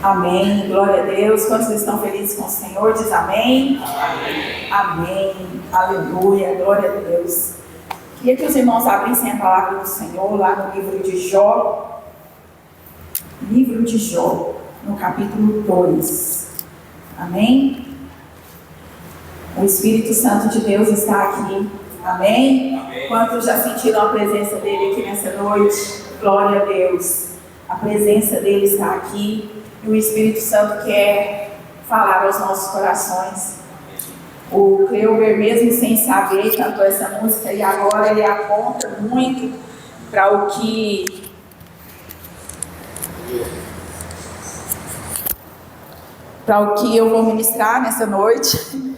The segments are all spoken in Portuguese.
Amém, glória a Deus. Quantos estão felizes com o Senhor? Diz amém. Amém. Amém, aleluia, glória a Deus. Queria que os irmãos abrissem a palavra do Senhor lá no livro de Jó. Livro de Jó, no capítulo 2. Amém? O Espírito Santo de Deus está aqui. Amém? Amém. Quantos já sentiram a presença dele aqui nessa noite? Glória a Deus. A presença dele está aqui. E o Espírito Santo quer falar aos nossos corações. O Cleuber, mesmo sem saber, cantou essa música e agora ele aponta muito para o que eu vou ministrar nessa noite.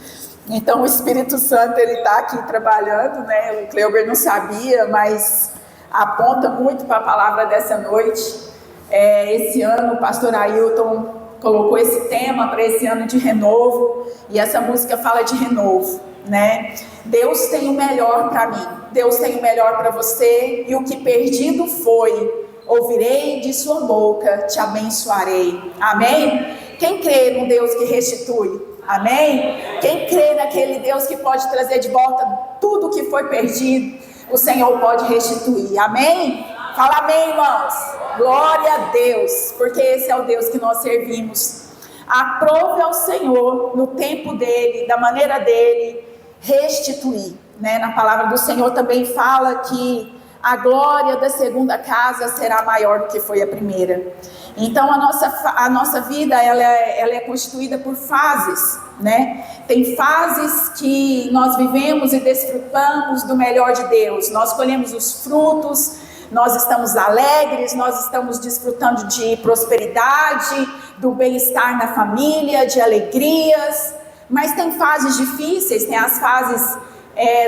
Então o Espírito Santo ele está aqui trabalhando, né? O Cleuber não sabia, mas aponta muito para a palavra dessa noite. Esse ano o pastor Ailton colocou esse tema para esse ano de renovo, e essa música fala de renovo, né? Deus tem o melhor para mim, Deus tem o melhor para você, e o que perdido foi, ouvirei de sua boca, te abençoarei. Amém? Quem crê no Deus que restitui? Amém? Quem crê naquele Deus que pode trazer de volta tudo que foi perdido, o Senhor pode restituir. Amém? Fala amém, irmãos. Glória a Deus, porque esse é o Deus que nós servimos. Aprove ao Senhor, no tempo dele, da maneira dele, restituir, né? Na palavra do Senhor também fala que a glória da segunda casa será maior do que foi a primeira. Então a nossa vida ela é constituída por fases, né? Tem fases que nós vivemos e desfrutamos do melhor de Deus. Nós colhemos os frutos, nós estamos alegres, nós estamos desfrutando de prosperidade, do bem-estar na família, de alegrias. Mas tem fases difíceis, tem as fases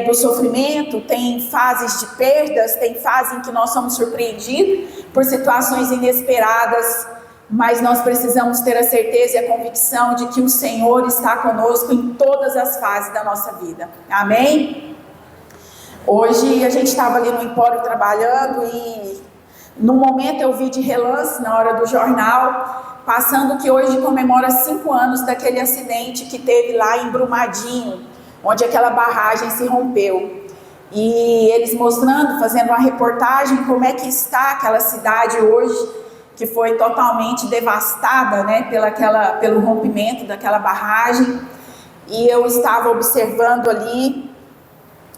do sofrimento, tem fases de perdas, tem fases em que nós somos surpreendidos por situações inesperadas, mas nós precisamos ter a certeza e a convicção de que o Senhor está conosco em todas as fases da nossa vida. Amém? Hoje a gente estava ali no Empório trabalhando e no momento eu vi de relance na hora do jornal, passando que hoje comemora 5 anos daquele acidente que teve lá em Brumadinho, onde aquela barragem se rompeu. E eles mostrando, fazendo uma reportagem como é que está aquela cidade hoje, que foi totalmente devastada, né, pelo rompimento daquela barragem. E eu estava observando ali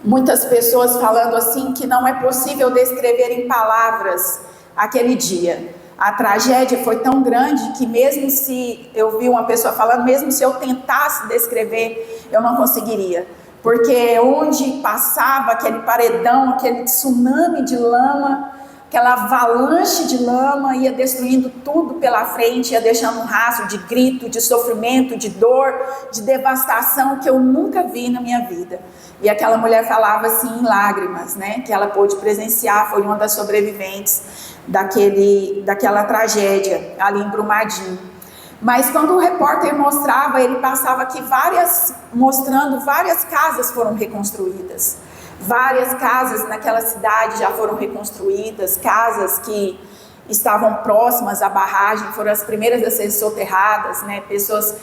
muitas pessoas falando assim que não é possível descrever em palavras aquele dia. A tragédia foi tão grande que mesmo se eu vi uma pessoa falando, mesmo se eu tentasse descrever, eu não conseguiria. Porque onde passava aquele paredão, aquele tsunami de lama, aquela avalanche de lama ia destruindo tudo pela frente, ia deixando um rastro de grito, de sofrimento, de dor, de devastação que eu nunca vi na minha vida. E aquela mulher falava assim em lágrimas, né, que ela pôde presenciar, foi uma das sobreviventes daquela tragédia ali em Brumadinho. Mas quando o repórter mostrava, ele passava que mostrando várias casas foram reconstruídas. Várias casas naquela cidade já foram reconstruídas, casas que estavam próximas à barragem, foram as primeiras a serem soterradas, né? Pessoas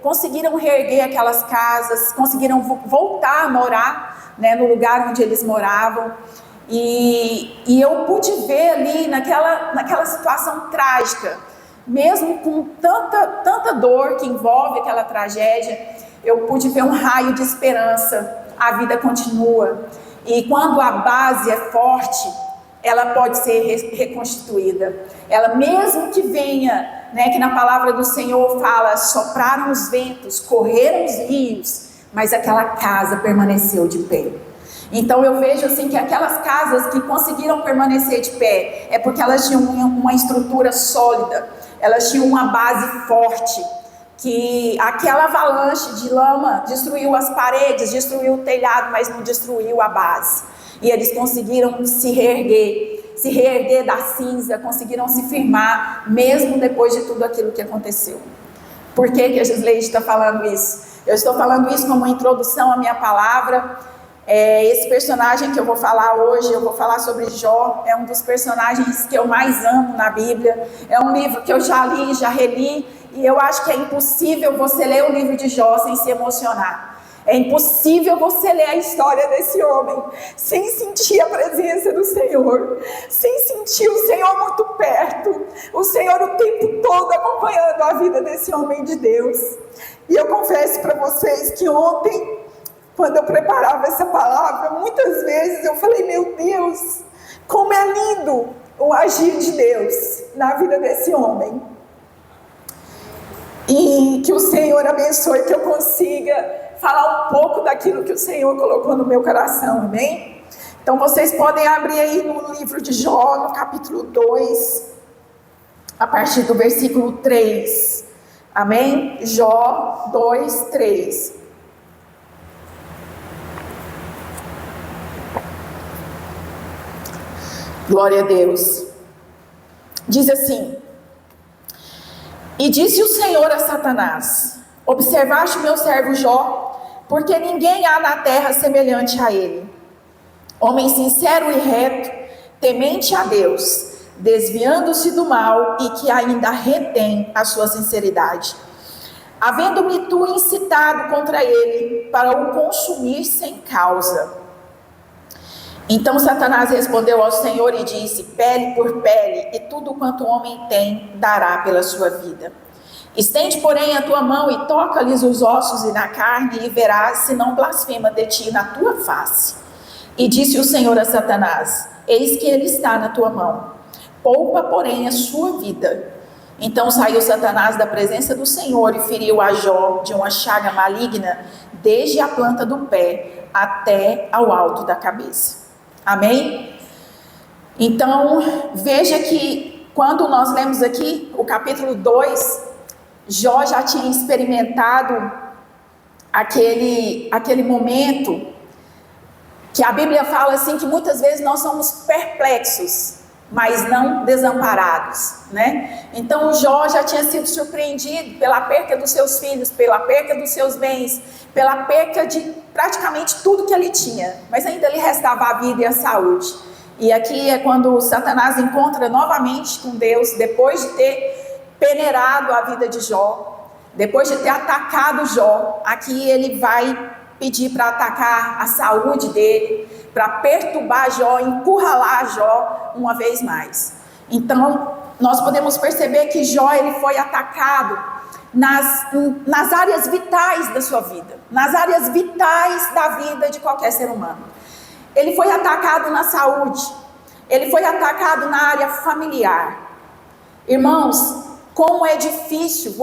conseguiram reerguer aquelas casas, conseguiram voltar a morar, né, no lugar onde eles moravam. E eu pude ver ali naquela situação trágica, mesmo com tanta dor que envolve aquela tragédia, eu pude ver um raio de esperança. A vida continua, e quando a base é forte, ela pode ser reconstituída. Ela mesmo que venha, né, que na palavra do Senhor fala, sopraram os ventos, correram os rios, mas aquela casa permaneceu de pé. Então eu vejo assim que aquelas casas que conseguiram permanecer de pé, é porque elas tinham uma estrutura sólida, elas tinham uma base forte, que aquela avalanche de lama destruiu as paredes, destruiu o telhado, mas não destruiu a base. E eles conseguiram se reerguer da cinza, conseguiram se firmar, mesmo depois de tudo aquilo que aconteceu. Por que a Gisleide está falando isso? Eu estou falando isso como uma introdução à minha palavra, Esse personagem que eu vou falar hoje, eu vou falar sobre Jó, é um dos personagens que eu mais amo na Bíblia. É um livro que eu já li, já reli, e eu acho que é impossível você ler o livro de Jó sem se emocionar. É impossível você ler a história desse homem sem sentir a presença do Senhor, sem sentir o Senhor muito perto, o Senhor o tempo todo acompanhando a vida desse homem de Deus. E eu confesso para vocês que ontem, quando eu preparava essa palavra, muitas vezes eu falei, meu Deus, como é lindo o agir de Deus na vida desse homem. E que o Senhor abençoe, que eu consiga falar um pouco daquilo que o Senhor colocou no meu coração, amém? Então vocês podem abrir aí no livro de Jó, no capítulo 2, a partir do versículo 3, amém? Jó 2, 3. Glória a Deus. Diz assim: e disse o Senhor a Satanás: observaste o meu servo Jó, porque ninguém há na terra semelhante a ele, homem sincero e reto, temente a Deus, desviando-se do mal e que ainda retém a sua sinceridade. Havendo-me tu incitado contra ele para o consumir sem causa. Então Satanás respondeu ao Senhor e disse: pele por pele, e tudo quanto o homem tem dará pela sua vida. Estende, porém, a tua mão e toca-lhes os ossos e na carne, e verás se não blasfema de ti na tua face. E disse o Senhor a Satanás: eis que ele está na tua mão, poupa, porém, a sua vida. Então saiu Satanás da presença do Senhor e feriu a Jó de uma chaga maligna, desde a planta do pé até ao alto da cabeça. Amém? Então, veja que quando nós lemos aqui o capítulo 2, Jó já tinha experimentado aquele momento que a Bíblia fala assim, que muitas vezes nós somos perplexos, mas não desamparados, né? Então Jó já tinha sido surpreendido pela perca dos seus filhos, pela perca dos seus bens, pela perca de praticamente tudo que ele tinha, mas ainda lhe restava a vida e a saúde. E aqui é quando Satanás encontra novamente com Deus, depois de ter peneirado a vida de Jó, depois de ter atacado Jó. Aqui ele vai pedir para atacar a saúde dele, para perturbar Jó, encurralar Jó uma vez mais. Então nós podemos perceber que Jó ele foi atacado nas áreas vitais da sua vida, nas áreas vitais da vida de qualquer ser humano. Ele foi atacado na saúde, ele foi atacado na área familiar. Irmãos, como é difícil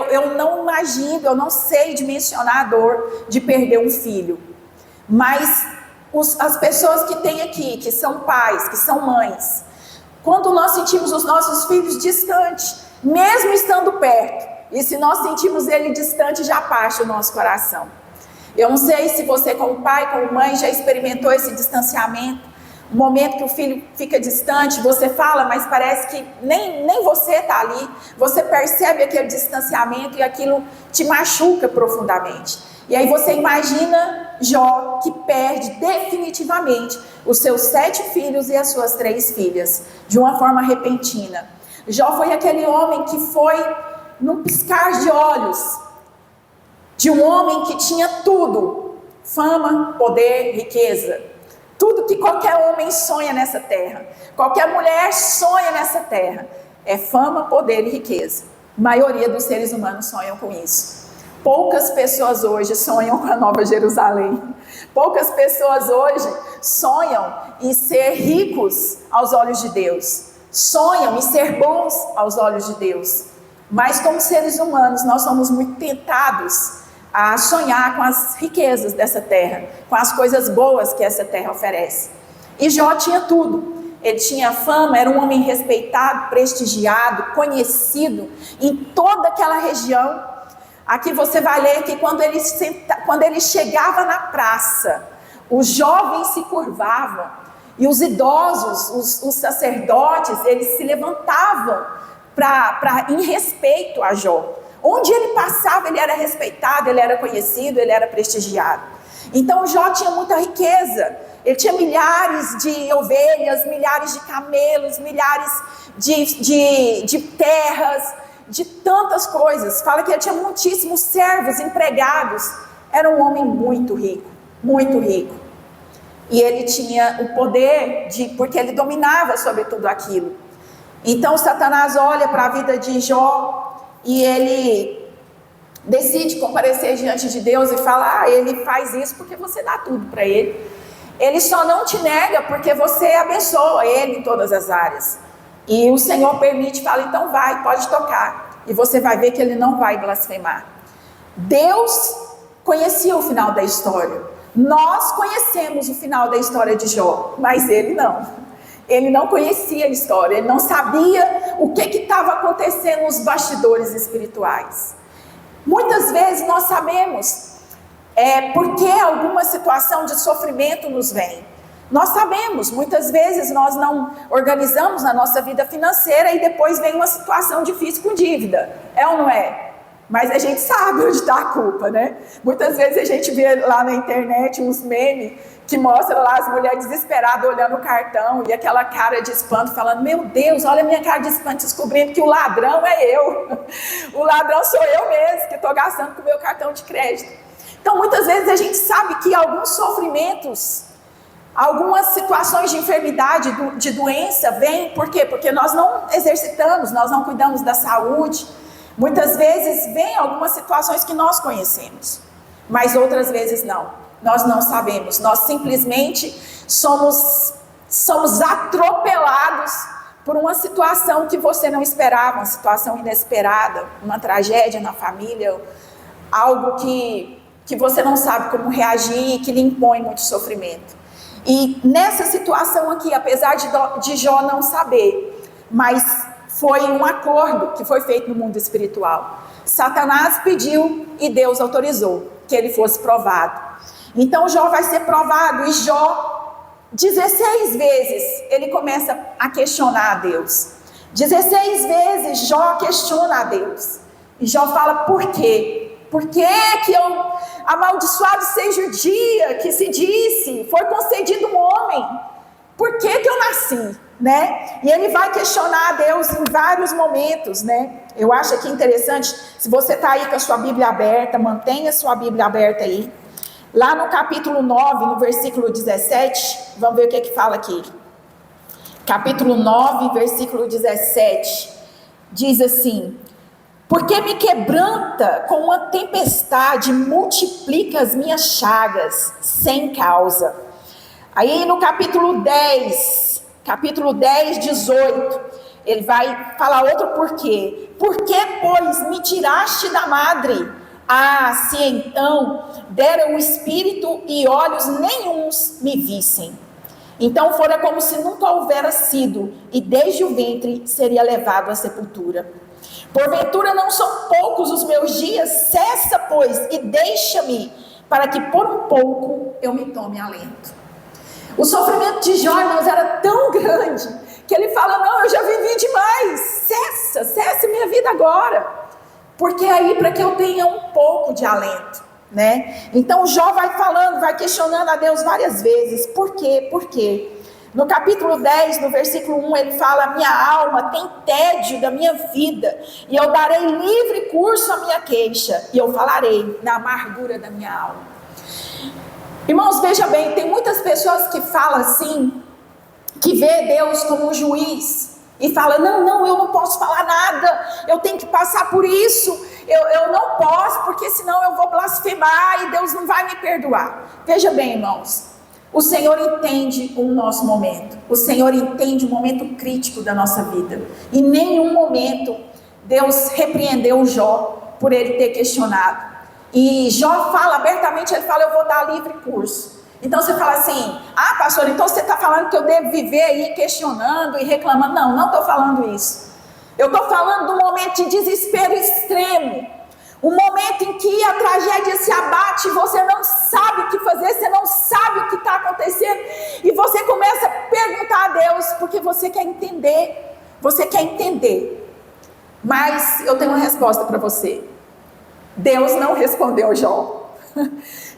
eu não imagino, eu não sei dimensionar a dor de perder um filho, mas as pessoas que têm aqui, que são pais, que são mães, quando nós sentimos os nossos filhos distantes, mesmo estando perto, e se nós sentimos ele distante, já parte o nosso coração. Eu não sei se você, como pai, como mãe, já experimentou esse distanciamento, o momento que o filho fica distante, você fala, mas parece que nem você está ali, você percebe aquele distanciamento e aquilo te machuca profundamente. E aí você imagina Jó, que perde definitivamente os seus 7 filhos e as suas 3 filhas, de uma forma repentina. Jó foi aquele homem que foi, num piscar de olhos, de um homem que tinha tudo: fama, poder, riqueza. Tudo que qualquer homem sonha nessa terra, qualquer mulher sonha nessa terra, é fama, poder e riqueza. A maioria dos seres humanos sonham com isso. Poucas pessoas hoje sonham com a Nova Jerusalém. Poucas pessoas hoje sonham em ser ricos aos olhos de Deus. Sonham em ser bons aos olhos de Deus. Mas como seres humanos, nós somos muito tentados a sonhar com as riquezas dessa terra, com as coisas boas que essa terra oferece. E Jó tinha tudo. Ele tinha fama, era um homem respeitado, prestigiado, conhecido em toda aquela região. Aqui você vai ler que quando ele chegava na praça, os jovens se curvavam e os idosos, os sacerdotes, eles se levantavam em respeito a Jó. Onde ele passava, ele era respeitado, ele era conhecido, ele era prestigiado. Então Jó tinha muita riqueza. Ele tinha milhares de ovelhas, milhares de camelos, milhares de terras, de tantas coisas. Fala que ele tinha muitíssimos servos, empregados. Era um homem muito rico, muito rico. E ele tinha o poder porque ele dominava sobre tudo aquilo. Então Satanás olha para a vida de Jó e ele decide comparecer diante de Deus e fala: ele faz isso porque você dá tudo para ele. Ele só não te nega porque você abençoa ele em todas as áreas. E o Senhor permite, fala: então vai, pode tocar. E você vai ver que ele não vai blasfemar. Deus conhecia o final da história. Nós conhecemos o final da história de Jó, mas ele não. Ele não conhecia a história, ele não sabia o que estava acontecendo nos bastidores espirituais. Muitas vezes nós sabemos porque alguma situação de sofrimento nos vem. Nós sabemos, muitas vezes nós não organizamos a nossa vida financeira e depois vem uma situação difícil com dívida. É ou não é? Mas a gente sabe onde está a culpa, né? Muitas vezes a gente vê lá na internet uns memes que mostram lá as mulheres desesperadas olhando o cartão e aquela cara de espanto falando: meu Deus, olha a minha cara de espanto, descobrindo que o ladrão é eu. O ladrão sou eu mesmo, que estou gastando com o meu cartão de crédito. Então muitas vezes a gente sabe que alguns sofrimentos, algumas situações de enfermidade, de doença vêm, por quê? Porque nós não exercitamos, nós não cuidamos da saúde. Muitas vezes vem algumas situações que nós conhecemos, mas outras vezes não. Nós não sabemos, nós simplesmente somos atropelados por uma situação que você não esperava, uma situação inesperada, uma tragédia na família, algo que você não sabe como reagir e que lhe impõe muito sofrimento. E nessa situação aqui, apesar de Jó não saber, mas foi um acordo que foi feito no mundo espiritual. Satanás pediu e Deus autorizou que ele fosse provado. Então Jó vai ser provado e Jó, 16 vezes, ele começa a questionar a Deus. 16 vezes Jó questiona a Deus. E Jó fala: por quê? Por que amaldiçoado seja o dia que se disse, foi concedido um homem? Por que eu nasci? Né? E ele vai questionar a Deus em vários momentos, né? Eu acho aqui interessante, se você está aí com a sua Bíblia aberta, mantenha a sua Bíblia aberta aí. Lá no capítulo 9, no versículo 17, vamos ver o que fala aqui. Capítulo 9, versículo 17, diz assim: porque me quebranta com uma tempestade, multiplica as minhas chagas, sem causa. Aí no capítulo 10, 18, ele vai falar outro porquê. Por que, pois, me tiraste da madre? Ah, se então dera o espírito e olhos nenhuns me vissem. Então fora como se nunca houvera sido, e desde o ventre seria levado à sepultura. Porventura não são poucos os meus dias? Cessa, pois, e deixa-me, para que por um pouco eu me tome alento. O sofrimento de Jó, irmãos, era tão grande que ele fala: não, eu já vivi demais, cessa minha vida agora, porque aí para que eu tenha um pouco de alento, né? Então Jó vai falando, vai questionando a Deus várias vezes: por quê? Por quê? No capítulo 10, no versículo 1, ele fala: minha alma tem tédio da minha vida, e eu darei livre curso à minha queixa, e eu falarei na amargura da minha alma. Irmãos, veja bem, tem muitas pessoas que falam assim, que vê Deus como um juiz, e fala: não, eu não posso falar nada, eu tenho que passar por isso, eu não posso, porque senão eu vou blasfemar e Deus não vai me perdoar. Veja bem, irmãos, o Senhor entende o nosso momento, o Senhor entende o momento crítico da nossa vida. Em nenhum momento Deus repreendeu Jó por ele ter questionado. E Jó fala abertamente, ele fala: eu vou dar livre curso. Então você fala assim: ah, pastor, então você está falando que eu devo viver aí questionando e reclamando? Não estou falando isso. Eu estou falando de um momento de desespero extremo, um momento em que a tragédia se abate, você não sabe o que fazer, você não sabe o que está acontecendo, e você começa a perguntar a Deus, porque você quer entender, mas eu tenho uma resposta para você. Deus não respondeu Jó.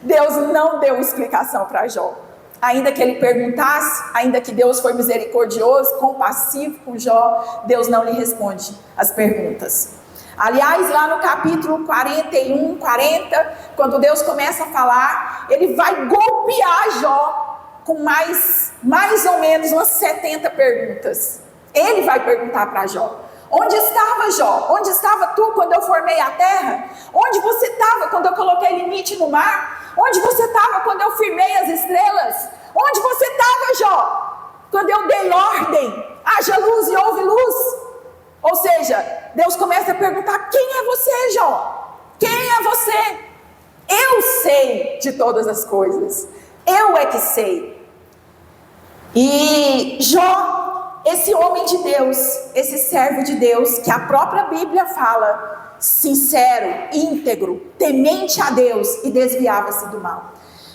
Deus não deu explicação para Jó. Ainda que ele perguntasse, ainda que Deus foi misericordioso, compassivo com Jó, Deus não lhe responde as perguntas. Aliás, lá no capítulo 41, 40, quando Deus começa a falar, ele vai golpear Jó com mais ou menos umas 70 perguntas. Ele vai perguntar para Jó: onde estava, Jó? Onde estava tu quando eu formei a terra? Onde você estava quando eu coloquei limite no mar? Onde você estava quando eu firmei as estrelas? Onde você estava, Jó, quando eu dei ordem, haja luz e houve luz? Ou seja, Deus começa a perguntar: quem é você, Jó? Quem é você? Eu sei de todas as coisas, eu é que sei. E Jó, esse homem de Deus, esse servo de Deus, que a própria Bíblia fala, sincero, íntegro, temente a Deus e desviava-se do mal.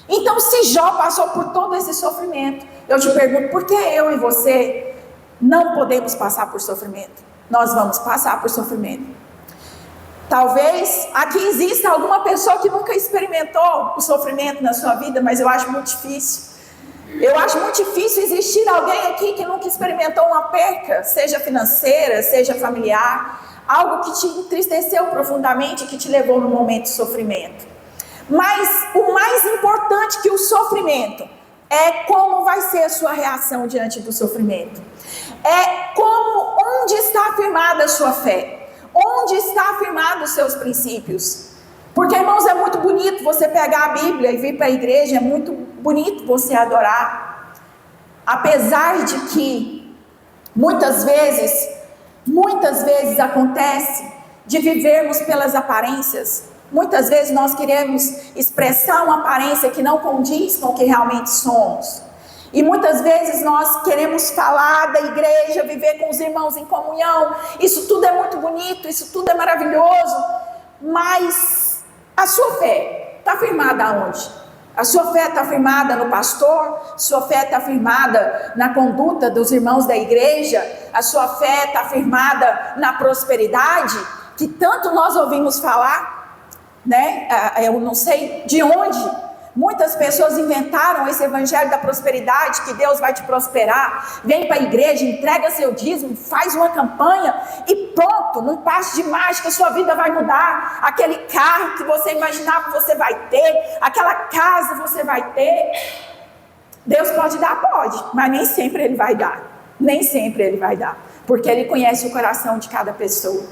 Então, se Jó passou por todo esse sofrimento, eu te pergunto: por que eu e você não podemos passar por sofrimento? Nós vamos passar por sofrimento. Talvez aqui exista alguma pessoa que nunca experimentou o sofrimento na sua vida, mas eu acho muito difícil. Eu acho muito difícil existir alguém aqui que nunca experimentou uma perca, seja financeira, seja familiar, algo que te entristeceu profundamente, que te levou no momento de sofrimento. Mas o mais importante que o sofrimento é como vai ser a sua reação diante do sofrimento. É como, onde está afirmada a sua fé? Onde está afirmado os seus princípios? Porque, irmãos, é muito bonito você pegar a Bíblia e vir para a igreja, é muito bonito você adorar. Apesar de que muitas vezes acontece de vivermos pelas aparências. Muitas vezes nós queremos expressar uma aparência que não condiz com o que realmente somos. E muitas vezes nós queremos falar da igreja, viver com os irmãos em comunhão. Isso tudo é muito bonito, isso tudo é maravilhoso. Mas a sua fé está firmada aonde? A sua fé está firmada no pastor? A sua fé está firmada na conduta dos irmãos da igreja? A sua fé está firmada na prosperidade? Que tanto nós ouvimos falar, né? Eu não sei de onde. Muitas pessoas inventaram esse evangelho da prosperidade, que Deus vai te prosperar. Vem para a igreja, entrega seu dízimo, faz uma campanha e pronto, num passe de mágica sua vida vai mudar. Aquele carro que você imaginava você vai ter, aquela casa você vai ter. Deus pode dar? Pode, mas nem sempre Ele vai dar. Nem sempre Ele vai dar, porque Ele conhece o coração de cada pessoa.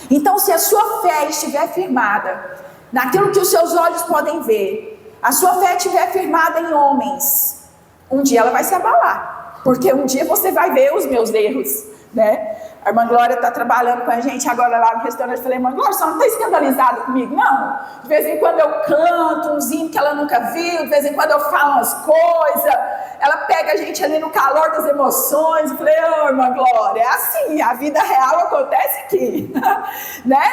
Então, se a sua fé estiver firmada naquilo que os seus olhos podem ver, a sua fé estiver firmada em homens, um dia ela vai se abalar, porque um dia você vai ver os meus erros, né? A irmã Glória está trabalhando com a gente agora lá no restaurante. Eu falei: irmã Glória, você não está escandalizada comigo? Não, de vez em quando eu canto um hino que ela nunca viu, de vez em quando eu falo umas coisas, ela pega a gente ali no calor das emoções. Eu falei: ô irmã Glória, é assim, a vida real acontece aqui, né?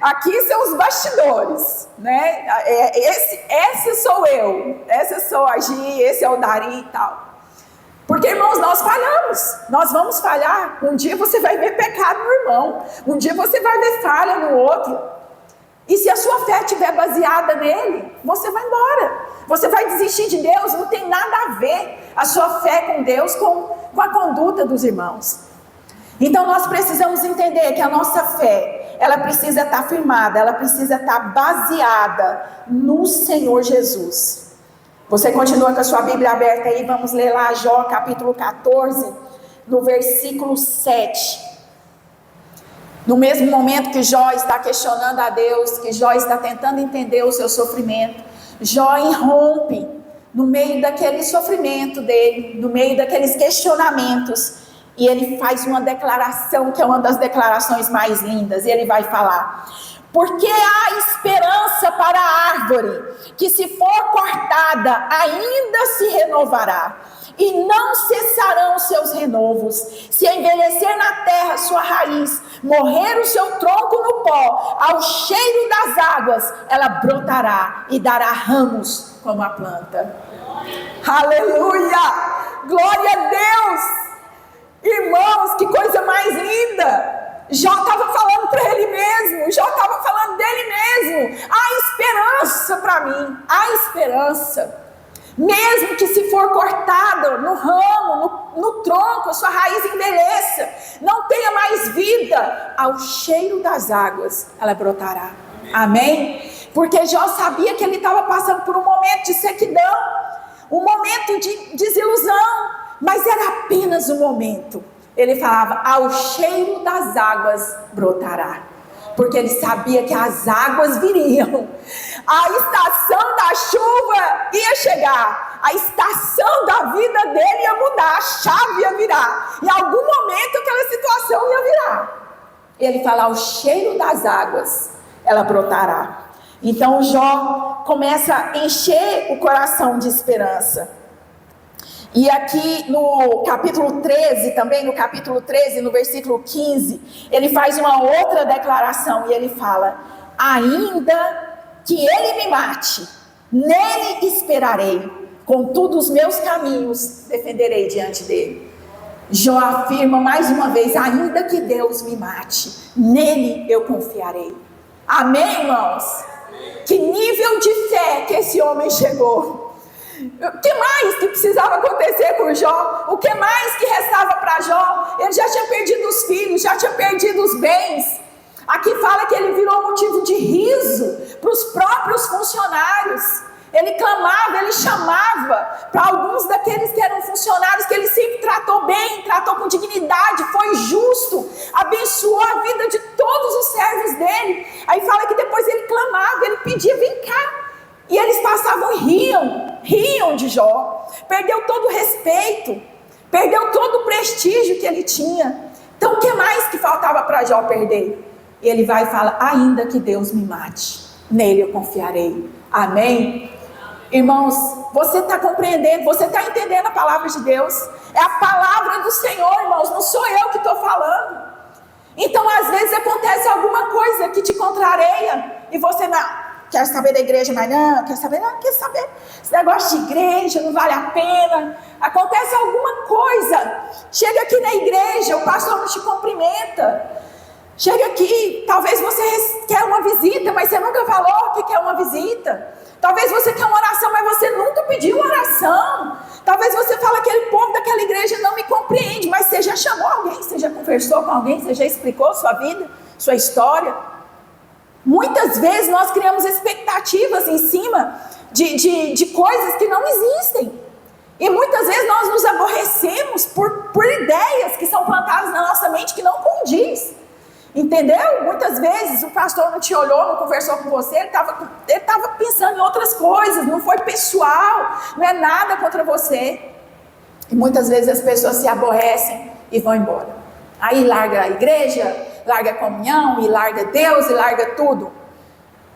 Aqui são os bastidores, né? Esse sou eu, essa sou a Gi, esse é o Dari e tal. Porque, irmãos, nós falhamos, nós vamos falhar. Um dia você vai ver pecado no irmão, um dia você vai ver falha no outro. E se a sua fé estiver baseada nele, você vai embora, você vai desistir de Deus. Não tem nada a ver a sua fé com Deus com a conduta dos irmãos. Então nós precisamos entender que a nossa fé, ela precisa estar firmada, ela precisa estar baseada no Senhor Jesus. Você continua com a sua Bíblia aberta aí, vamos ler lá Jó capítulo 14, no versículo 7. No mesmo momento que Jó está questionando a Deus, que Jó está tentando entender o seu sofrimento, Jó irrompe no meio daquele sofrimento dele, no meio daqueles questionamentos, e ele faz uma declaração que é uma das declarações mais lindas. E ele vai falar: porque há esperança para a árvore, que se for cortada, ainda se renovará, e não cessarão seus renovos. Se envelhecer na terra sua raiz, morrer o seu tronco no pó, ao cheiro das águas, ela brotará e dará ramos como a planta. Aleluia! Glória a Deus! Irmãos, que coisa mais linda! Jó estava falando para ele mesmo, Jó estava falando dele mesmo. Há esperança para para mim, há esperança. Mesmo que se for cortada no ramo, no tronco, a sua raiz envelheça, não tenha mais vida, ao cheiro das águas ela brotará. Amém? Porque Jó sabia que ele estava passando por um momento de sequidão, um momento de desilusão, mas era apenas um momento. Ele falava, ao cheiro das águas brotará. Porque ele sabia que as águas viriam, a estação da chuva ia chegar, a estação da vida dele ia mudar, a chave ia virar, em algum momento aquela situação ia virar. Ele fala, ao cheiro das águas ela brotará. Então Jó começa a encher o coração de esperança. E aqui no capítulo 13, também no capítulo 13, no versículo 15, ele faz uma outra declaração e ele fala, ainda que ele me mate, nele esperarei, contudo os meus caminhos defenderei diante dele. Jó afirma mais uma vez, ainda que Deus me mate, nele eu confiarei. Amém, irmãos? Que nível de fé que esse homem chegou. O que mais que precisava acontecer com Jó? O que mais que restava para Jó? Ele já tinha perdido os filhos, já tinha perdido os bens. Aqui fala que ele virou motivo de riso para os próprios funcionários. Ele clamava, ele chamava para alguns daqueles que eram funcionários que ele sempre tratou bem, tratou com dignidade, foi justo, abençoou a vida de todos os servos dele. Aí fala que depois ele clamava, ele pedia, vem cá. E eles passavam e riam de Jó. Perdeu todo o respeito, perdeu todo o prestígio que ele tinha. Então o que mais que faltava para Jó perder? E ele vai e fala, ainda que Deus me mate, nele eu confiarei. Amém? Irmãos, você está compreendendo, você está entendendo a palavra de Deus? É a palavra do Senhor, irmãos, não sou eu que estou falando. Então às vezes acontece alguma coisa que te contraria e você não quer saber da igreja, mas não, quer saber, esse negócio de igreja não vale a pena. Acontece alguma coisa, chega aqui na igreja, o pastor não te cumprimenta. Chega aqui, talvez você quer uma visita, mas você nunca falou que quer uma visita. Talvez você quer uma oração, mas você nunca pediu uma oração. Talvez você fale, aquele povo daquela igreja não me compreende, mas você já chamou alguém, você já conversou com alguém, você já explicou sua vida, sua história. Muitas vezes nós criamos expectativas em cima de coisas que não existem. E muitas vezes nós nos aborrecemos por ideias que são plantadas na nossa mente que não condiz. Entendeu? Muitas vezes o pastor não te olhou, não conversou com você, ele estava pensando em outras coisas, não foi pessoal, não é nada contra você. E muitas vezes as pessoas se aborrecem e vão embora. Aí larga a igreja, larga a comunhão, e larga Deus, e larga tudo.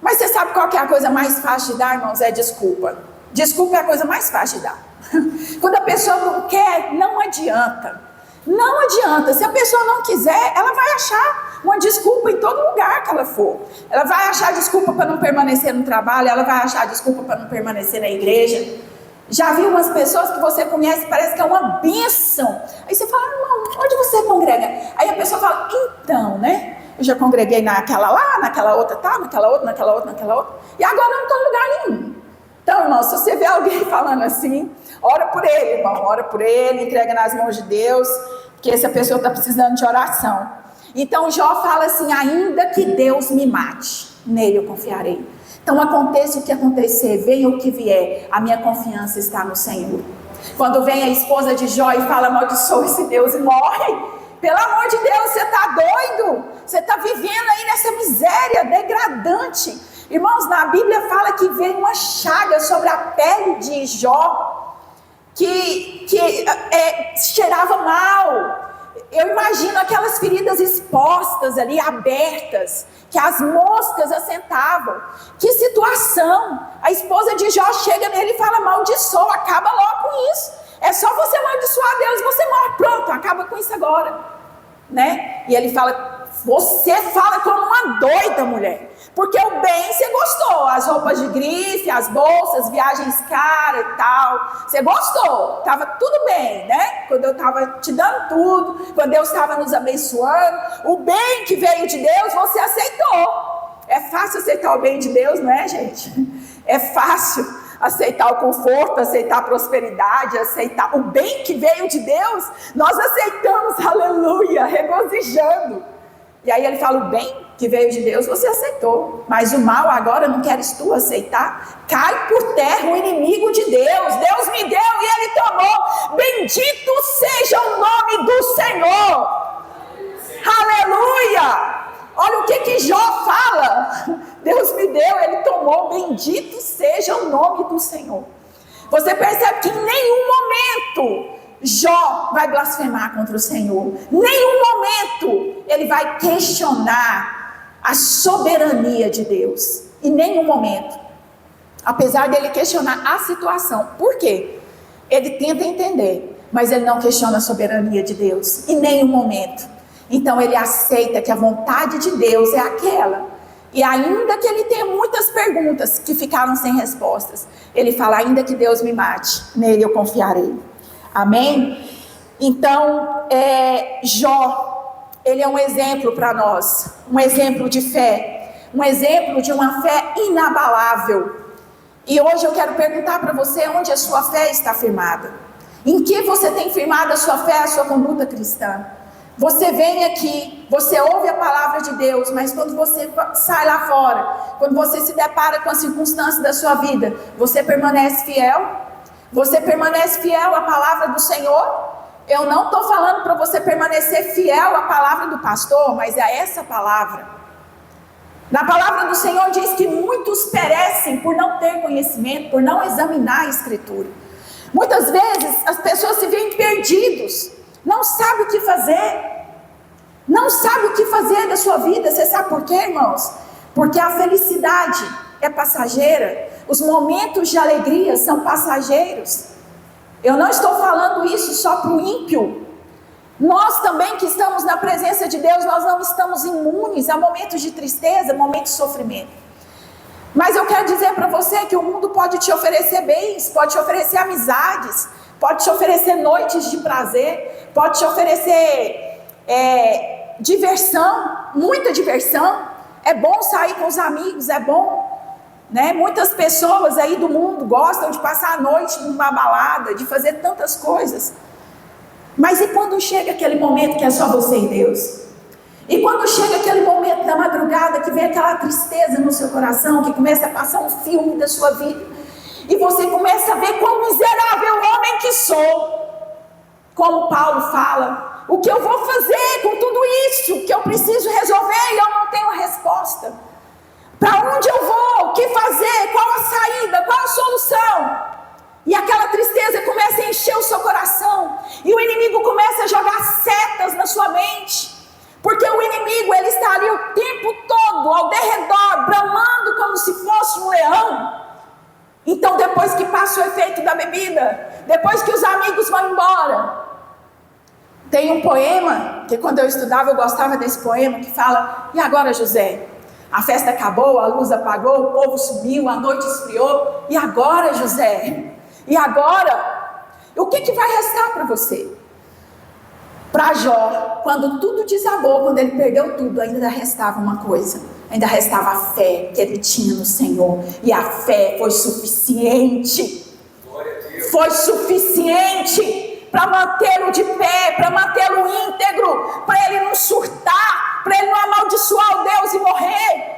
Mas você sabe qual que é a coisa mais fácil de dar, irmãos? É desculpa. Desculpa é a coisa mais fácil de dar. Quando a pessoa não quer, não adianta. Não adianta. Se a pessoa não quiser, ela vai achar uma desculpa em todo lugar que ela for. Ela vai achar desculpa para não permanecer no trabalho, ela vai achar desculpa para não permanecer na igreja. Já viu umas pessoas que você conhece, parece que é uma bênção. Aí você fala, irmão, onde você congrega? Aí a pessoa fala, então, né? Eu já congreguei naquela lá, naquela outra, tá? Naquela outra. E agora eu não estou em lugar nenhum. Então, irmão, se você vê alguém falando assim, ora por ele, irmão. Ora por ele, entrega nas mãos de Deus, porque essa pessoa está precisando de oração. Então, Jó fala assim, ainda que Deus me mate, nele eu confiarei. Então aconteça o que acontecer, venha o que vier, a minha confiança está no Senhor. Quando vem a esposa de Jó e fala, amaldiçoa esse Deus e morre, pelo amor de Deus, você está doido? Você está vivendo aí nessa miséria degradante. Irmãos, na Bíblia fala que veio uma chaga sobre a pele de Jó, que cheirava mal. Eu imagino aquelas feridas expostas ali, abertas, que as moscas assentavam. Que situação! A esposa de Jó chega nele e fala, amaldiçoa, acaba logo com isso. É só você amaldiçoar Deus e você morre. Pronto, acaba com isso agora. Né? E ele fala, você fala como uma doida, mulher. Porque o bem você gostou, as roupas de grife, as bolsas, viagens caras e tal, você gostou, estava tudo bem, né? Quando eu estava te dando tudo, quando Deus estava nos abençoando, o bem que veio de Deus, você aceitou. É fácil aceitar o bem de Deus, não é, gente? É fácil aceitar o conforto, aceitar a prosperidade, aceitar o bem que veio de Deus. Nós aceitamos, aleluia, regozijando. E aí ele fala: o bem que veio de Deus você aceitou, mas o mal agora não queres tu aceitar? Cai por terra o inimigo de Deus. Deus me deu e ele tomou. Bendito seja o nome do Senhor. Aleluia. Olha o que Jó fala: Deus me deu, ele tomou, bendito seja o nome do Senhor. Você percebe que em nenhum momento Jó vai blasfemar contra o Senhor. Nenhum momento ele vai questionar a soberania de Deus. Em nenhum momento. Apesar dele questionar a situação. Por quê? Ele tenta entender, mas ele não questiona a soberania de Deus. Em nenhum momento. Então ele aceita que a vontade de Deus é aquela. E ainda que ele tenha muitas perguntas que ficaram sem respostas, ele fala: ainda que Deus me mate, nele eu confiarei. Amém? Então, Jó, ele é um exemplo para nós, um exemplo de fé, um exemplo de uma fé inabalável. E hoje eu quero perguntar para você onde a sua fé está firmada. Em que você tem firmado a sua fé, a sua conduta cristã? Você vem aqui, você ouve a palavra de Deus, mas quando você sai lá fora, quando você se depara com as circunstâncias da sua vida, você permanece fiel? Você permanece fiel à palavra do Senhor? Eu não estou falando para você permanecer fiel à palavra do pastor, mas é essa palavra. Na palavra do Senhor diz que muitos perecem por não ter conhecimento, por não examinar a Escritura. Muitas vezes as pessoas se veem perdidos, não sabem o que fazer, não sabem o que fazer da sua vida. Você sabe por quê, irmãos? Porque a felicidade é passageira, os momentos de alegria são passageiros. Eu não estou falando isso só para o ímpio. Nós também que estamos na presença de Deus, nós não estamos imunes a momentos de tristeza, momentos de sofrimento. Mas eu quero dizer para você que o mundo pode te oferecer bens, pode te oferecer amizades, pode te oferecer noites de prazer, pode te oferecer diversão, muita diversão. É bom sair com os amigos, é bom, né? Muitas pessoas aí do mundo gostam de passar a noite numa balada, de fazer tantas coisas. Mas e quando chega aquele momento que é só você e Deus? E quando chega aquele momento da madrugada que vem aquela tristeza no seu coração, que começa a passar um filme da sua vida, e você começa a ver quão miserável homem que sou, como Paulo fala: o que eu vou fazer com tudo isso que eu preciso resolver e eu não tenho resposta? Para onde eu vou? O que fazer? Qual a saída? Qual a solução? E aquela tristeza começa a encher o seu coração, e o inimigo começa a jogar setas na sua mente, porque o inimigo, ele está ali o tempo todo ao derredor, bramando como se fosse um leão. Então depois que passa o efeito da bebida, depois que os amigos vão embora, tem um poema, que quando eu estudava eu gostava desse poema, que fala: e agora, José? A festa acabou, a luz apagou, o povo sumiu, a noite esfriou, e agora, José? E agora? O que vai restar para você? Para Jó, quando tudo desabou, quando ele perdeu tudo, ainda restava uma coisa: ainda restava a fé que ele tinha no Senhor, e a fé foi suficiente. Foi suficiente para mantê-lo de pé, para mantê-lo íntegro, para ele não surtar, para ele não amaldiçoar o Deus e morrer.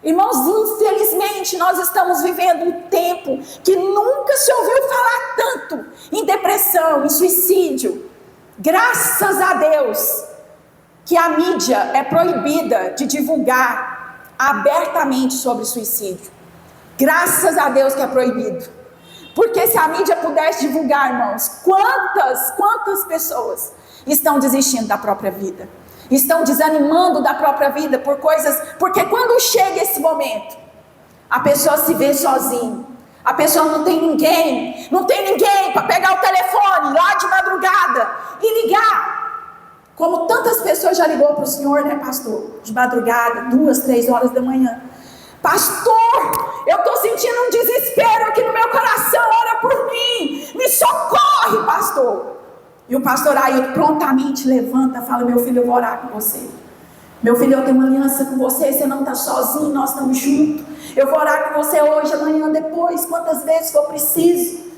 Irmãos, infelizmente nós estamos vivendo um tempo que nunca se ouviu falar tanto em depressão, em suicídio. Graças a Deus que a mídia é proibida de divulgar abertamente sobre suicídio. Graças a Deus que é proibido. Porque se a mídia pudesse divulgar, irmãos, quantas pessoas estão desistindo da própria vida? Estão desanimando da própria vida por coisas, porque quando chega esse momento, a pessoa se vê sozinha, a pessoa não tem ninguém para pegar o telefone lá de madrugada e ligar, como tantas pessoas já ligou para o senhor, né, pastor, de madrugada, 2, 3 horas da manhã: pastor, eu estou sentindo um desespero aqui no meu coração, ora por mim, me socorre, pastor. E o pastor Ailton prontamente levanta e fala: meu filho, eu vou orar com você. Meu filho, eu tenho uma aliança com você, você não está sozinho, nós estamos juntos. Eu vou orar com você hoje, amanhã, depois, quantas vezes for preciso.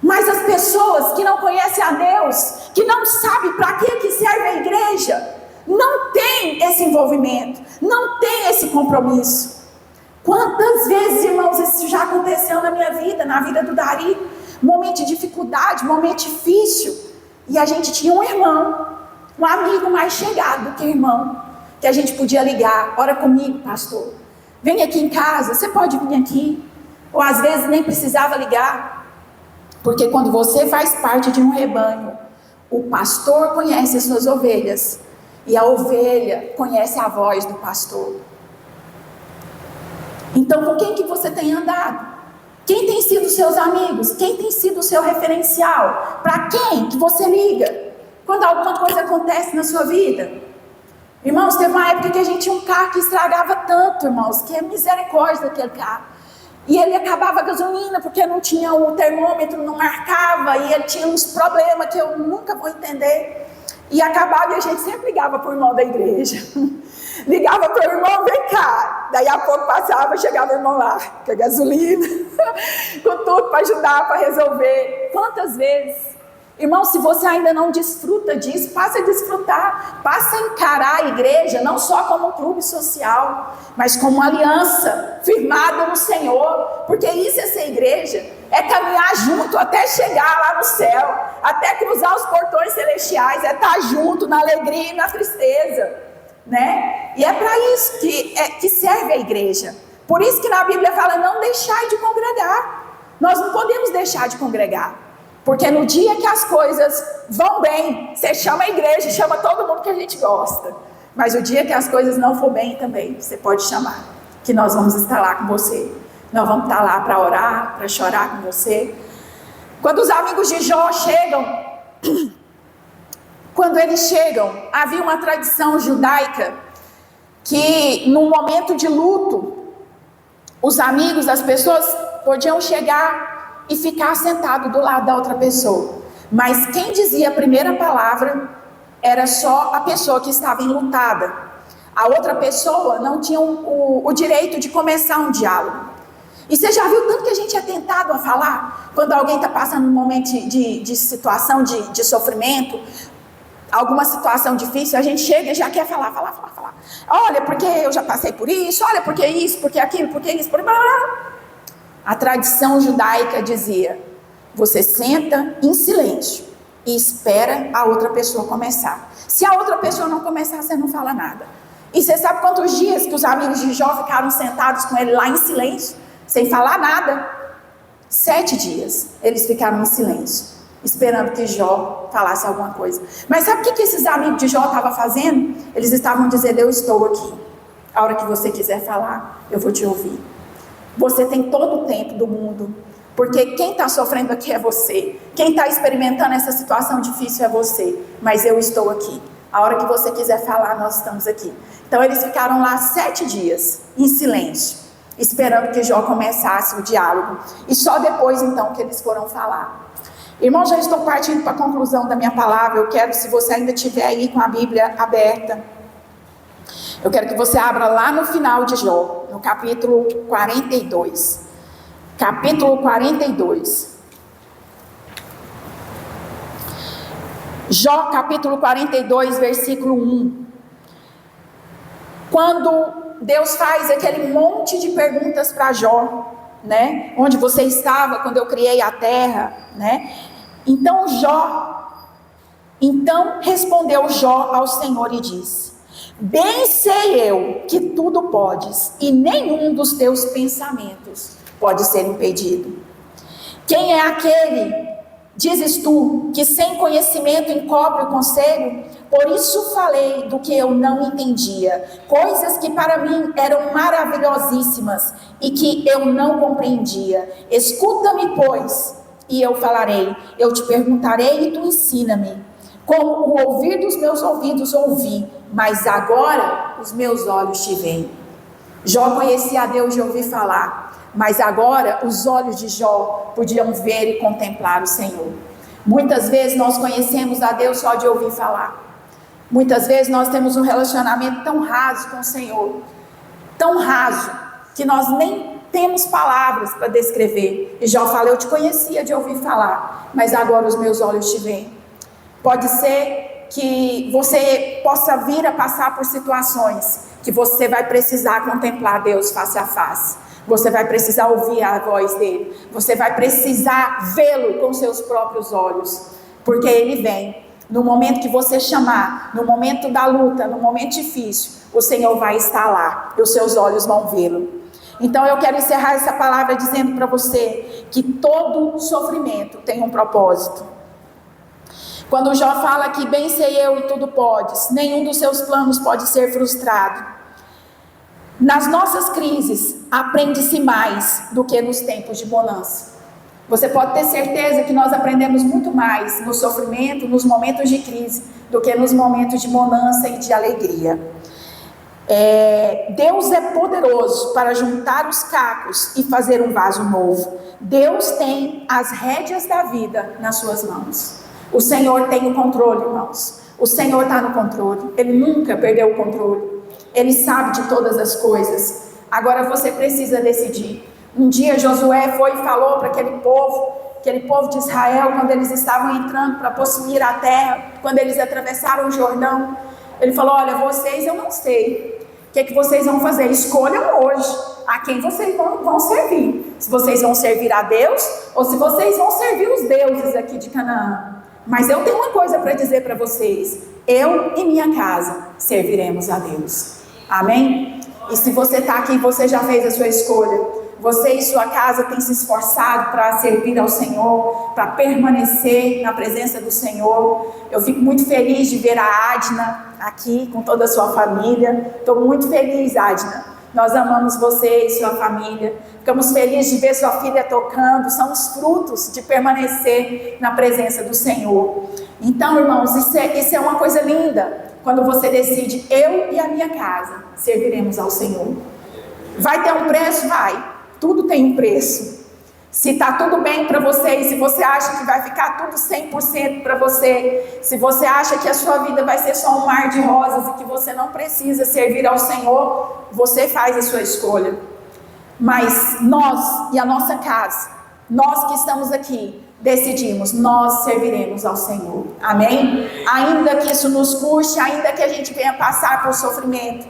Mas as pessoas que não conhecem a Deus, que não sabem para que serve a igreja, não tem esse envolvimento, não tem esse compromisso. Quantas vezes, irmãos, isso já aconteceu na minha vida, na vida do Dari, momento de dificuldade, momento difícil, e a gente tinha um irmão, um amigo mais chegado do que irmão, que a gente podia ligar: ora comigo, pastor, vem aqui em casa, você pode vir aqui, ou às vezes nem precisava ligar, porque quando você faz parte de um rebanho, o pastor conhece as suas ovelhas, e a ovelha conhece a voz do pastor. Então, com quem que você tem andado? Quem tem sido seus amigos? Quem tem sido o seu referencial? Para quem que você liga quando alguma coisa acontece na sua vida? Irmãos, teve uma época que a gente tinha um carro que estragava tanto, irmãos, que é misericórdia daquele carro. E ele acabava a gasolina porque não tinha o termômetro, não marcava, e ele tinha uns problemas que eu nunca vou entender. E acabava, e a gente sempre ligava para o irmão da igreja. Ligava para o irmão: vem cá. Daí a pouco passava, chegava o irmão lá, com a gasolina, com tudo para ajudar, para resolver. Quantas vezes? Irmão, se você ainda não desfruta disso, passe a desfrutar. Passe a encarar a igreja não só como um clube social, mas como uma aliança firmada no Senhor. Porque isso é ser igreja, é caminhar junto até chegar lá no céu, até cruzar os portões celestiais, é estar junto na alegria e na tristeza, né? E é para isso que serve a igreja. Por isso que na Bíblia fala: não deixai de congregar. Nós não podemos deixar de congregar, porque no dia que as coisas vão bem, você chama a igreja, chama todo mundo que a gente gosta. Mas o dia que as coisas não for bem também, você pode chamar, que nós vamos estar lá com você. Nós vamos estar lá para orar, para chorar com você. Quando os amigos de Jó chegam, quando eles chegam, havia uma tradição judaica que no momento de luto, os amigos, as pessoas podiam chegar e ficar sentado do lado da outra pessoa. Mas quem dizia a primeira palavra era só a pessoa que estava enlutada. A outra pessoa não tinha o direito de começar um diálogo. E você já viu tanto que a gente é tentado a falar? Quando alguém está passando um momento de situação de sofrimento, alguma situação difícil, a gente chega e já quer falar. Olha, porque eu já passei por isso, olha, porque isso, porque aquilo, porque isso, porque... A tradição judaica dizia: você senta em silêncio e espera a outra pessoa começar. Se a outra pessoa não começar, você não fala nada. E você sabe quantos dias que os amigos de Jó ficaram sentados com ele lá em silêncio, sem falar nada? 7 dias eles ficaram em silêncio, esperando que Jó falasse alguma coisa. Mas sabe o que esses amigos de Jó estavam fazendo? Eles estavam dizendo: eu estou aqui, a hora que você quiser falar, eu vou te ouvir. Você tem todo o tempo do mundo, porque quem está sofrendo aqui é você, quem está experimentando essa situação difícil é você, mas eu estou aqui, a hora que você quiser falar, nós estamos aqui. Então eles ficaram lá 7 dias, em silêncio, esperando que Jó começasse o diálogo, e só depois então que eles foram falar. Irmãos, já estou partindo para a conclusão da minha palavra. Eu quero, se você ainda estiver aí com a Bíblia aberta, eu quero que você abra lá no final de Jó, no capítulo 42. Capítulo 42. Jó, capítulo 42, versículo 1. Quando Deus faz aquele monte de perguntas para Jó, né? Onde você estava quando eu criei a terra, né? Então respondeu Jó ao Senhor e disse: bem sei eu que tudo podes, e nenhum dos teus pensamentos pode ser impedido. Quem é aquele, dizes tu, que sem conhecimento encobre o conselho? Por isso falei do que eu não entendia, coisas que para mim eram maravilhosíssimas e que eu não compreendia. Escuta-me, pois, e eu falarei, eu te perguntarei e tu ensina-me. Como o ouvir dos meus ouvidos ouvi, mas agora os meus olhos te veem. Jó conhecia a Deus de ouvir falar, mas agora os olhos de Jó podiam ver e contemplar o Senhor. Muitas vezes nós conhecemos a Deus só de ouvir falar. Muitas vezes nós temos um relacionamento tão raso com o Senhor, tão raso, que nós nem temos palavras para descrever. E Jó fala: eu te conhecia de ouvir falar, mas agora os meus olhos te veem. Pode ser que você possa vir a passar por situações que você vai precisar contemplar Deus face a face. Você vai precisar ouvir a voz dele. Você vai precisar vê-lo com seus próprios olhos, porque ele vem. No momento que você chamar, no momento da luta, no momento difícil, o Senhor vai estar lá e os seus olhos vão vê-lo. Então eu quero encerrar essa palavra dizendo para você que todo sofrimento tem um propósito. Quando Jó fala que bem sei eu e tudo podes, nenhum dos seus planos pode ser frustrado. Nas nossas crises, aprende-se mais do que nos tempos de bonança. Você pode ter certeza que nós aprendemos muito mais no sofrimento, nos momentos de crise, do que nos momentos de bonança e de alegria. Deus é poderoso para juntar os cacos e fazer um vaso novo. Deus tem as rédeas da vida nas suas mãos. O Senhor tem o controle, irmãos. O Senhor está no controle. Ele nunca perdeu o controle. Ele sabe de todas as coisas. Agora você precisa decidir. Um dia Josué foi e falou para aquele povo de Israel, quando eles estavam entrando para possuir a terra, quando eles atravessaram o Jordão, ele falou: olha, vocês, eu não sei o que vocês vão fazer, escolham hoje a quem vocês vão servir, se vocês vão servir a Deus ou se vocês vão servir os deuses aqui de Canaã. Mas eu tenho uma coisa para dizer para vocês: eu e minha casa serviremos a Deus. Amém? E se você está aqui e você já fez a sua escolha, você e sua casa têm se esforçado para servir ao Senhor, para permanecer na presença do Senhor. Eu fico muito feliz de ver a Adna aqui com toda a sua família. Estou muito feliz, Adna. Nós amamos você e sua família. Ficamos felizes de ver sua filha tocando. São os frutos de permanecer na presença do Senhor. Então, irmãos, isso é uma coisa linda. Quando você decide: eu e a minha casa serviremos ao Senhor. Vai ter um preço? Vai. Tudo tem um preço. Se está tudo bem para você, e se você acha que vai ficar tudo 100% para você, se você acha que a sua vida vai ser só um mar de rosas e que você não precisa servir ao Senhor, você faz a sua escolha. Mas nós e a nossa casa, nós que estamos aqui, decidimos: nós serviremos ao Senhor. Amém? Ainda que isso nos custe, ainda que a gente venha passar por sofrimento,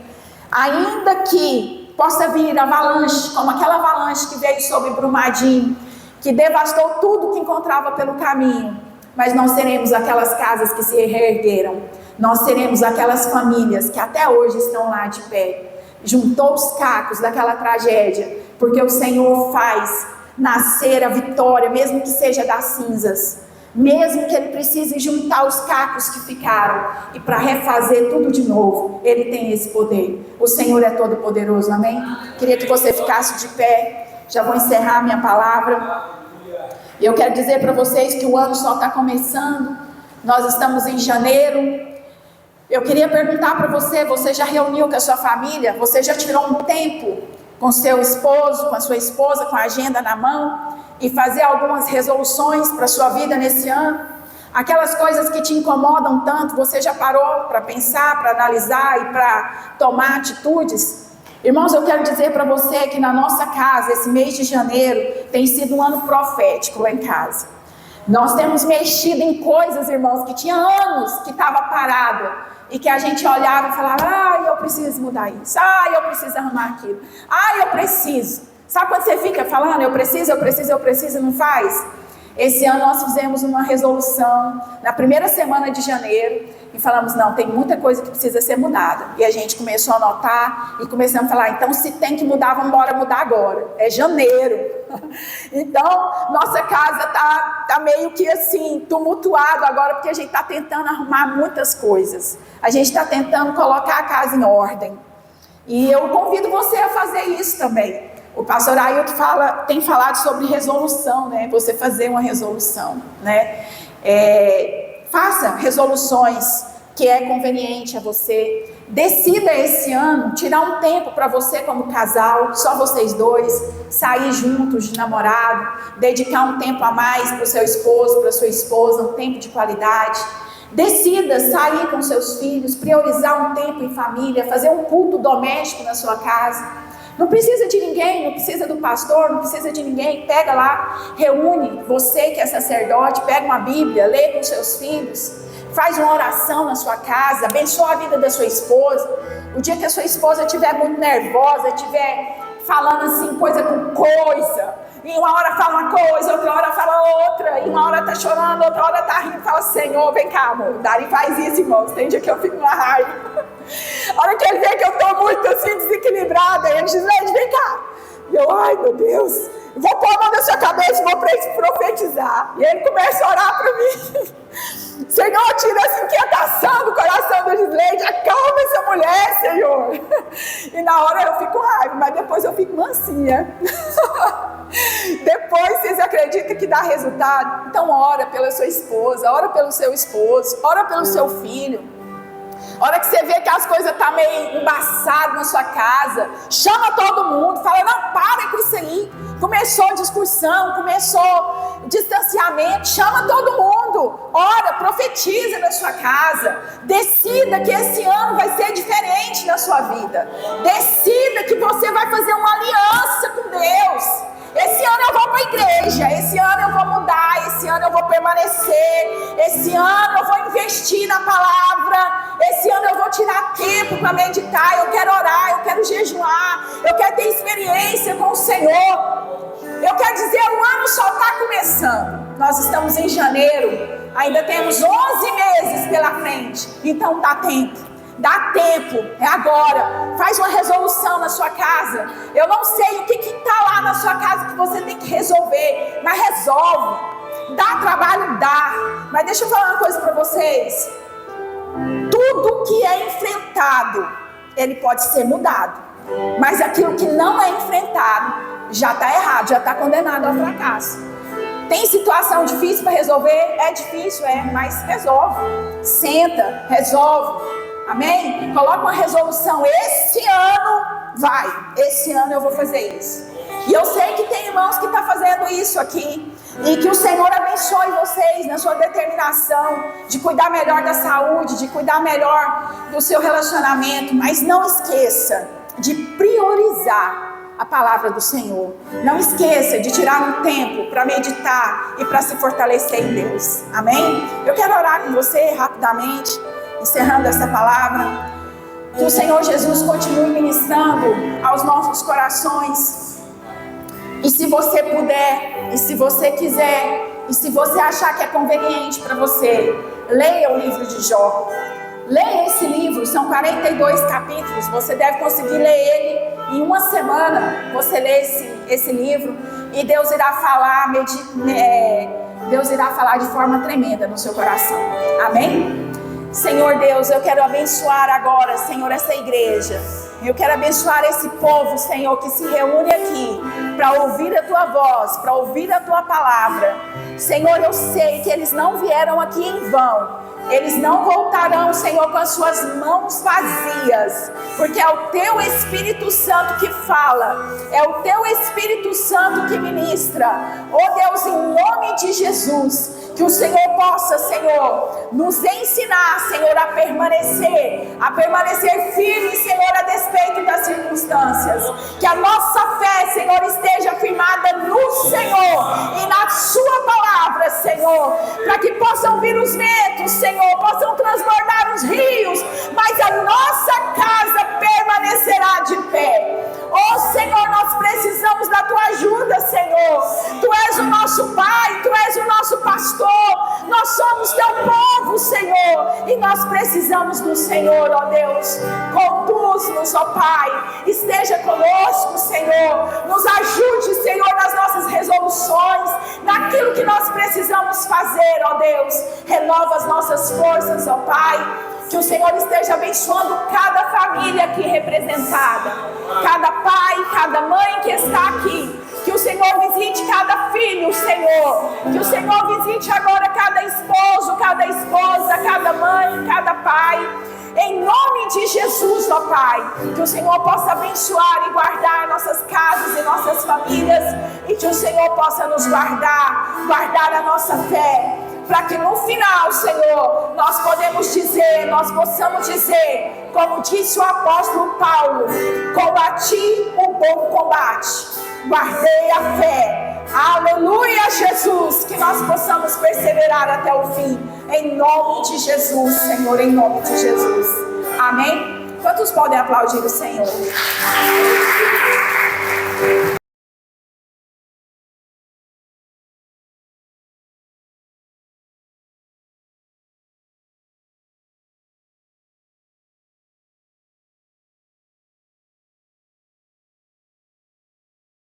ainda que possa vir avalanche, como aquela avalanche que veio sobre Brumadinho, que devastou tudo que encontrava pelo caminho, mas nós seremos aquelas casas que se reergueram, nós seremos aquelas famílias que até hoje estão lá de pé, juntou os cacos daquela tragédia, porque o Senhor faz nascer a vitória, mesmo que seja das cinzas, mesmo que Ele precise juntar os cacos que ficaram, e para refazer tudo de novo, Ele tem esse poder. O Senhor é todo poderoso, amém? Queria que você ficasse de pé. Já vou encerrar minha palavra. E eu quero dizer para vocês que o ano só está começando. Nós estamos em janeiro. Eu queria perguntar para você: você já reuniu com a sua família? Você já tirou um tempo com seu esposo, com a sua esposa, com a agenda na mão, e fazer algumas resoluções para a sua vida nesse ano? Aquelas coisas que te incomodam tanto, você já parou para pensar, para analisar e para tomar atitudes? Irmãos, eu quero dizer para você que na nossa casa, esse mês de janeiro tem sido um ano profético lá em casa. Nós temos mexido em coisas, irmãos, que tinha anos que estava parada, e que a gente olhava e falava: eu preciso mudar isso, eu preciso arrumar aquilo, eu preciso. Sabe quando você fica falando: eu preciso, e não faz? Esse ano nós fizemos uma resolução na primeira semana de janeiro e falamos: não, tem muita coisa que precisa ser mudada. E a gente começou a anotar e começamos a falar: então se tem que mudar, vamos embora mudar agora. É janeiro. Então nossa casa tá meio que assim, tumultuado agora, porque a gente está tentando arrumar muitas coisas. A gente está tentando colocar a casa em ordem. E eu convido você a fazer isso também. O pastor Ailton tem falado sobre resolução, né? Você fazer uma resolução, né? Faça resoluções que é conveniente a você. Decida esse ano tirar um tempo para você como casal, só vocês dois, sair juntos de namorado, dedicar um tempo a mais para o seu esposo, para a sua esposa, um tempo de qualidade. Decida sair com seus filhos, priorizar um tempo em família, fazer um culto doméstico na sua casa. Não precisa de ninguém, não precisa do pastor, não precisa de ninguém. Pega lá, reúne, você que é sacerdote, pega uma Bíblia, lê com seus filhos, faz uma oração na sua casa, abençoa a vida da sua esposa. O dia que a sua esposa estiver muito nervosa, estiver falando assim, coisa com coisa, e uma hora fala uma coisa, outra hora fala outra, e uma hora tá chorando, outra hora tá rindo, fala: Senhor, vem cá, amor. Dari faz isso, irmãos, tem dia que eu fico com uma raiva. A hora que ele vê que eu tô muito assim, desequilibrada, ele diz: Leide, vem cá. E eu: ai, meu Deus, vou pôr a mão na sua cabeça e vou profetizar. E ele começa a orar para mim: Senhor, tira essa inquietação do coração da Gislaide, acalma essa mulher, Senhor. E na hora eu fico com raiva, mas depois eu fico mansinha. Depois vocês acreditam que dá resultado? Então ora pela sua esposa, ora pelo seu esposo, ora pelo seu filho. A hora que você vê que as coisas estão meio embaçadas na sua casa, chama todo mundo, fala: não, para com isso aí. Começou discussão, começou distanciamento, chama todo mundo. Ora, profetiza na sua casa. Decida que esse ano vai ser diferente na sua vida. Decida que você vai fazer uma aliança com Deus. Esse ano eu vou para a igreja, esse ano eu vou mudar, esse ano eu vou permanecer, esse ano eu vou investir na palavra, esse ano eu vou tirar tempo para meditar, eu quero orar, eu quero jejuar, eu quero ter experiência com o Senhor. Eu quero dizer, o ano só está começando, nós estamos em janeiro, ainda temos 11 meses pela frente, então dá tempo. Dá tempo, é agora. Faz uma resolução na sua casa. Eu não sei o que está lá na sua casa que você tem que resolver, mas resolve. Dá trabalho? Dá. Mas deixa eu falar uma coisa para vocês. Tudo que é enfrentado, ele pode ser mudado. Mas aquilo que não é enfrentado, já está errado, já está condenado ao fracasso. Tem situação difícil para resolver? É difícil, mas resolve. Senta, resolve. Amém? Coloca uma resolução: esse ano esse ano eu vou fazer isso. E eu sei que tem irmãos que estão fazendo isso aqui, e que o Senhor abençoe vocês na sua determinação de cuidar melhor da saúde, de cuidar melhor do seu relacionamento. Mas não esqueça de priorizar a palavra do Senhor. Não esqueça de tirar um tempo para meditar e para se fortalecer em Deus. Amém? Eu quero orar com você rapidamente, encerrando essa palavra. Que o Senhor Jesus continue ministrando aos nossos corações. E se você puder, e se você quiser, e se você achar que é conveniente para você, leia o livro de Jó. Leia esse livro, são 42 capítulos. Você deve conseguir ler ele em uma semana. Você lê esse livro e Deus irá falar, Deus irá falar de forma tremenda no seu coração. Amém? Senhor Deus, eu quero abençoar agora, Senhor, essa igreja. Eu quero abençoar esse povo, Senhor, que se reúne aqui para ouvir a Tua voz, para ouvir a Tua palavra. Senhor, eu sei que eles não vieram aqui em vão. Eles não voltarão, Senhor, com as suas mãos vazias, porque é o Teu Espírito Santo que fala, é o Teu Espírito Santo que ministra. Oh Deus, em nome de Jesus, que o Senhor possa, Senhor, nos ensinar, Senhor, a permanecer firme, Senhor, a despeito das circunstâncias. Que a nossa fé, Senhor, esteja firmada no Senhor e na Sua palavra, Senhor, para que possam vir os ventos, Senhor, possam transbordar os rios, mas a nossa casa permanecerá de pé. Oh Senhor, nós precisamos da Tua ajuda, Senhor. Tu és o nosso Pai, Tu és o nosso pastor, nós somos Teu povo, Senhor, e nós precisamos do Senhor, ó Deus. Conduz-nos, ó Pai, esteja conosco, Senhor, nos ajude, Senhor, nas nossas resoluções, naquilo que nós precisamos fazer, ó Deus. Renova as nossas forças, ó Pai. Que o Senhor esteja abençoando cada família aqui representada, cada pai, cada mãe que está aqui. Que o Senhor visite cada filho, Senhor. Que o Senhor visite agora cada esposo, cada esposa, cada mãe, cada pai. Em nome de Jesus, ó Pai, que o Senhor possa abençoar e guardar nossas casas e nossas famílias, e que o Senhor possa nos guardar a nossa fé, para que no final, Senhor, nós possamos dizer, como disse o apóstolo Paulo: combati o bom combate, guardei a fé. Aleluia, Jesus, que nós possamos perseverar até o fim, em nome de Jesus, Senhor, em nome de Jesus. Amém? Quantos podem aplaudir o Senhor?